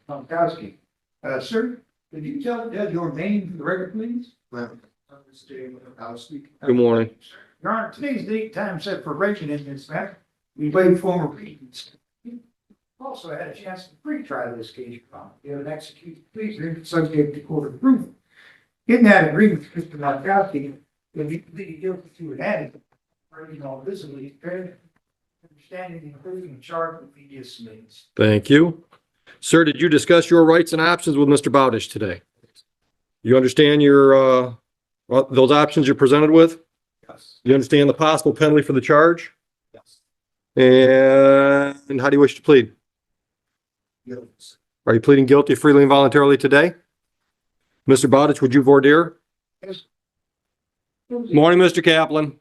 Tomkowski. Sir, could you tell the judge your name for the record, please? Good morning. Your Honor, today's date time set for arraignment in this matter. We waived former pleadings. Also had a chance to pre-try this case, Your Honor. You have an executed plea agreement subject to court approval. In that agreement, Mr. Tomkowski will be pleaded guilty to an added, visibly impaired understanding, including the charge will be dismissed. Thank you. Sir, did you discuss your rights and options with Mr. Bowdish today? You understand your, those options you're presented with? Yes. You understand the possible penalty for the charge? Yes. And how do you wish to plead? Yes. Are you pleading guilty freely and voluntarily today? Mr. Bowdish, would you voir dire? Yes. Morning, Mr. Kaplan.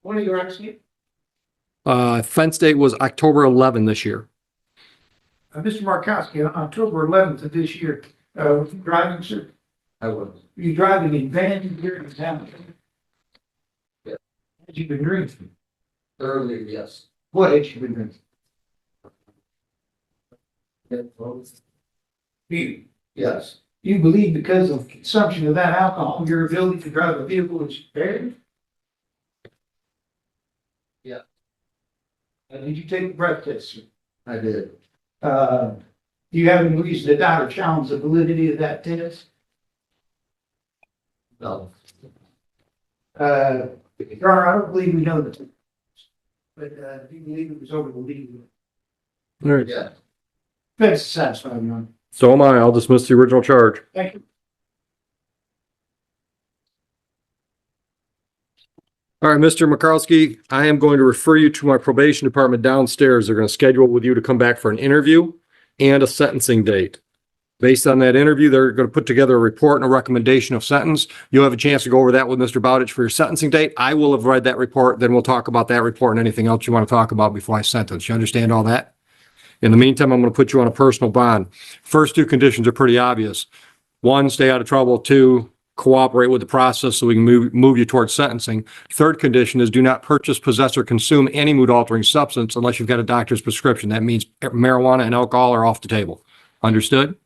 What are your asking? Offense date was October 11 this year. Mr. Markowski, on October 11th of this year, were you driving, sir? I was. Were you driving in van here in town? Yeah. Had you been drinking? Earlier, yes. What had you been drinking? Yes. Do you believe because of consumption of that alcohol, your ability to drive a vehicle is impaired? Yeah. Did you take a breath test, sir? I did. Do you have any reason to doubt or challenge the validity of that test? No. Your Honor, I don't believe we know that. But, do you believe it was over the legal? All right. Yeah. Defense is satisfied, Your Honor. So am I. I'll dismiss the original charge. Thank you. All right, Mr. Makarowski, I am going to refer you to my probation department downstairs. They're going to schedule with you to come back for an interview and a sentencing date. Based on that interview, they're going to put together a report and a recommendation of sentence. You'll have a chance to go over that with Mr. Bowditch for your sentencing date. I will have read that report, then we'll talk about that report and anything else you want to talk about before I sentence. You understand all that? In the meantime, I'm going to put you on a personal bond. First two conditions are pretty obvious. One, stay out of trouble. Two, cooperate with the process so we can move you towards sentencing. Third condition is do not purchase, possess, or consume any mood-altering substance unless you've got a doctor's prescription. That means marijuana and alcohol are off the table. Understood?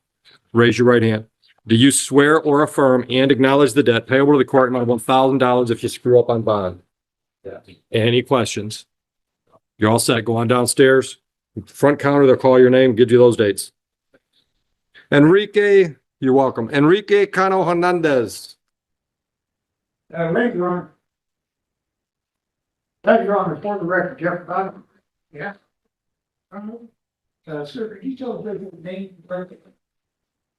Raise your right hand. Do you swear or affirm and acknowledge the debt payable to the court amount of $1,000 if you screw up on bond? Yeah. Any questions? You're all set. Go on downstairs. Front counter, they'll call your name, give you those dates. Enrique, you're welcome. Enrique Cano Hernandez. Thank you, Your Honor. Thank you, Your Honor. For the record, Jeff Bottom. Yeah. Sir, could you tell us your name?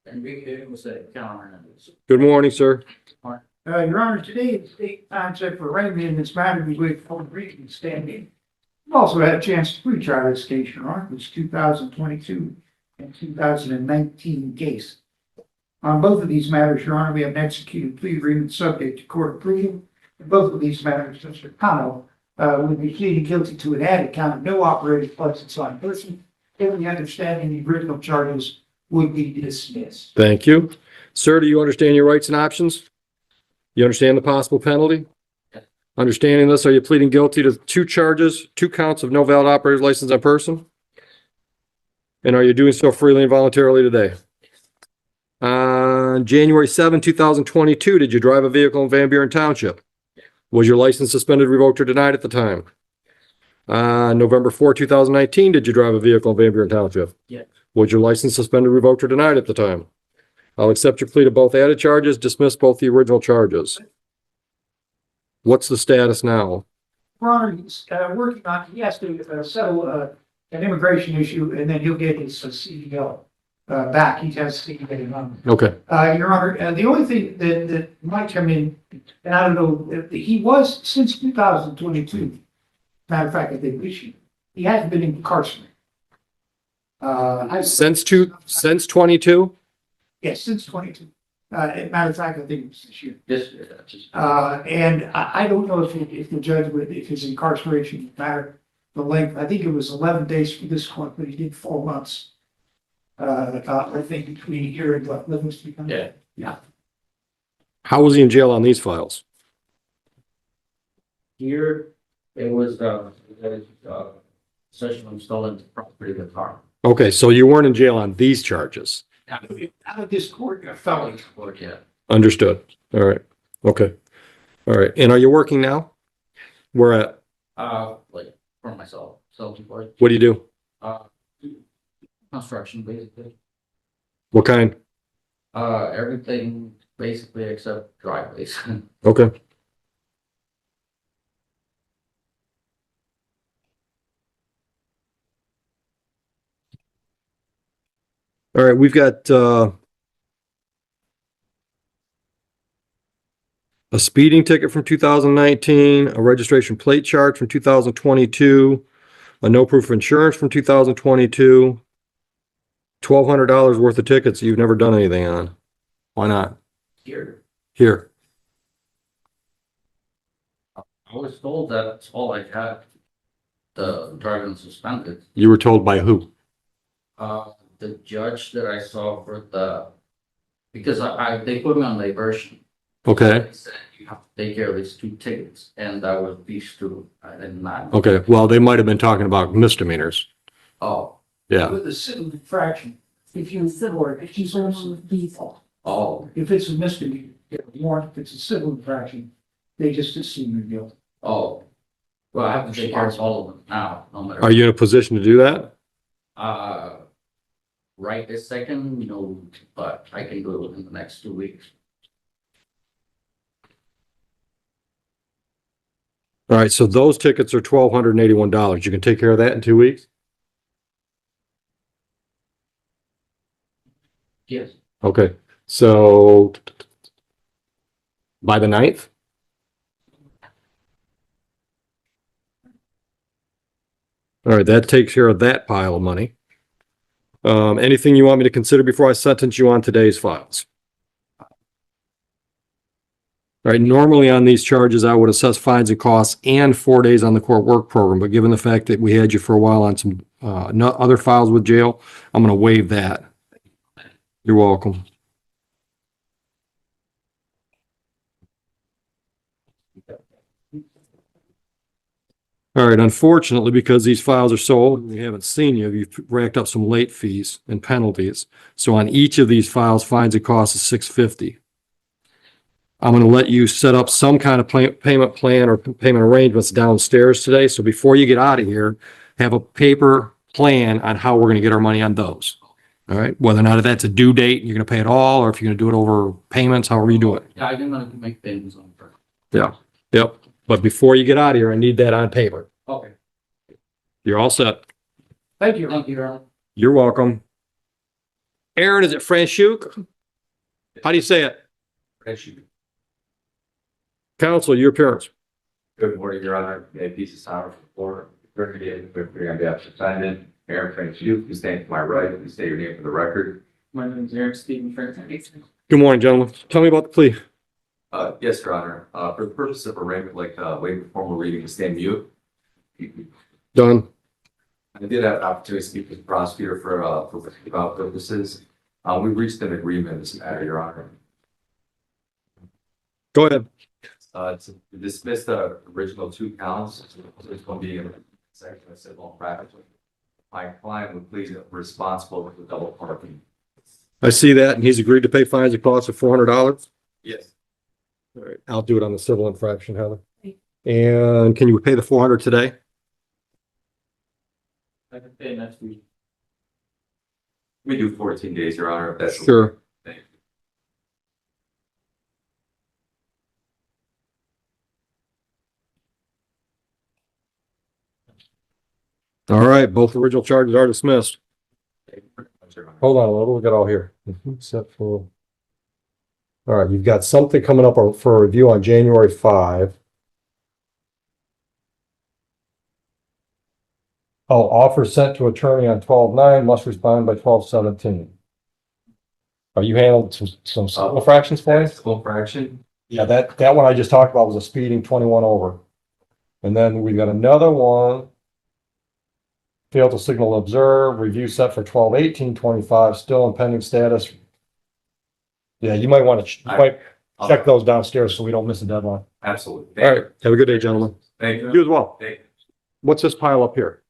Enrique was a counter. Good morning, sir. Your Honor, today is date time set for arraignment in this matter. We wait for the briefing standing. We've also had a chance to pre-try this case, Your Honor. It's 2022 and 2019 case. On both of these matters, Your Honor, we have an executed plea agreement subject to court approval. In both of these matters, Mr. Cano will be pleading guilty to an added count of no operating license on person. Given the understanding the original charges would be dismissed. Thank you. Sir, do you understand your rights and options? You understand the possible penalty? Yes. Understanding this, are you pleading guilty to two counts of no valid operator's license on person? And are you doing so freely and voluntarily today? On January 7, 2022, did you drive a vehicle in Van Buren Township? Was your license suspended, revoked, or denied at the time? November 4, 2019, did you drive a vehicle in Van Buren Township? Yes. Was your license suspended, revoked, or denied at the time? I'll accept your plea to both added charges, dismiss both the original charges. What's the status now? Your Honor, he's working on, he has to settle an immigration issue, and then he'll get his CDL back. He has to get it on. Okay. Your Honor, the only thing that might come in, and I don't know, he was since 2022. Matter of fact, I think this year, he hasn't been incarcerated. Since 22? Yes, since 22. Matter of fact, I think it was this year. This year, that's just. And I don't know if the judge would, if his incarceration would matter the length. I think it was 11 days for this one, but he did 4 months. I think between here and Livingston. Yeah. Yeah. How was he in jail on these files? Here, it was, possession of stolen property of the car. Okay, so you weren't in jail on these charges. Out of this court, a felony. Work, yeah. Understood. All right. Okay. All right. And are you working now? Where at? Like for myself, self-employed, What do you do? uh, construction basically. What kind? Everything basically except driveways. Okay. All right, we've got a speeding ticket from 2019, a registration plate charge from 2022, a no proof of insurance from 2022, $1,200 worth of tickets you've never done anything on. Why not? Here, Here. I was told that's all I had. The driving suspended. You were told by who? The judge that I saw for because they put me on diversion. Okay. They said you have to take care of these 2 tickets, and that was these 2. I did not. Okay. Well, they might have been talking about misdemeanors. Oh, Yeah. With a civil infraction, if you oh, if it's a misdemeanor, you get a warrant. If it's a civil infraction, they just assume your guilt. oh. Well, I have to take care of all of them now, no matter. Are you in a position to do that? Right this second, no, but I can do it within the next 2 weeks. All right. So those tickets are $1,281. You can take care of that in 2 weeks? Yes. Okay. So by the 9th? All right, that takes care of that pile of money. Anything you want me to consider before I sentence you on today's files? All right, normally on these charges, I would assess fines and costs and 4 days on the court work program, but given the fact that we had you for a while on some other files with jail, I'm going to waive that. You're welcome. All right, unfortunately, because these files are so old and we haven't seen you, you've racked up some late fees and penalties. So on each of these files, fines and costs is $650. I'm going to let you set up some kind of payment plan or payment arrangements downstairs today. So before you get out of here, have a paper plan on how we're going to get our money on those. All right, whether or not that's a due date, you're going to pay it all, or if you're going to do it over payments, however you do it. Yeah, I'm gonna make payments on it. Yeah, yep. But before you get out of here, I need that on paper. Okay. You're all set. Thank you. Thank you, Aaron. You're welcome. Aaron, is it Franchuk? How do you say it? Counsel, your appearance. Good morning, Your Honor. Peace of Tower for Attorney on behalf of defendant Aaron Frank, you stand to my right. Please state your name for the record. My name is Aaron Stephen Franklin. Good morning, gentlemen. Tell me about the plea. Yes, Your Honor. For the purpose of arraignment, like waive the formal reading and stand mute. Done. I did have an opportunity to speak with the prosecutor for purposes. We reached an agreement in this matter, Your Honor. Go ahead. To dismiss the original 2 counts. It's going to be in the section of civil practice. My client would plead responsible for the double parking. I see that, and he's agreed to pay fines and costs of $400. Yes. All right, I'll do it on the civil infraction, Heather. And can you pay the $400 today? I can pay next week. We do 14 days, Your Honor, if that's. Sure. Thank you. All right, both original charges are dismissed. Hold on a little, we got all here. Except for. All right, you've got something coming up for a review on January 5. Oh, offer sent to attorney on 12/9, must respond by 12/17. Are you handled some civil fractions for you? Civil fraction. Yeah, that one I just talked about was a speeding 21 over. And then we've got another one. Failed to signal observe, review set for 12/18/25, still in pending status. Yeah, you might want to check those downstairs so we don't miss a deadline. Absolutely. All right, have a good day, gentlemen. Thank you. You as well. Thank you. What's this pile up here?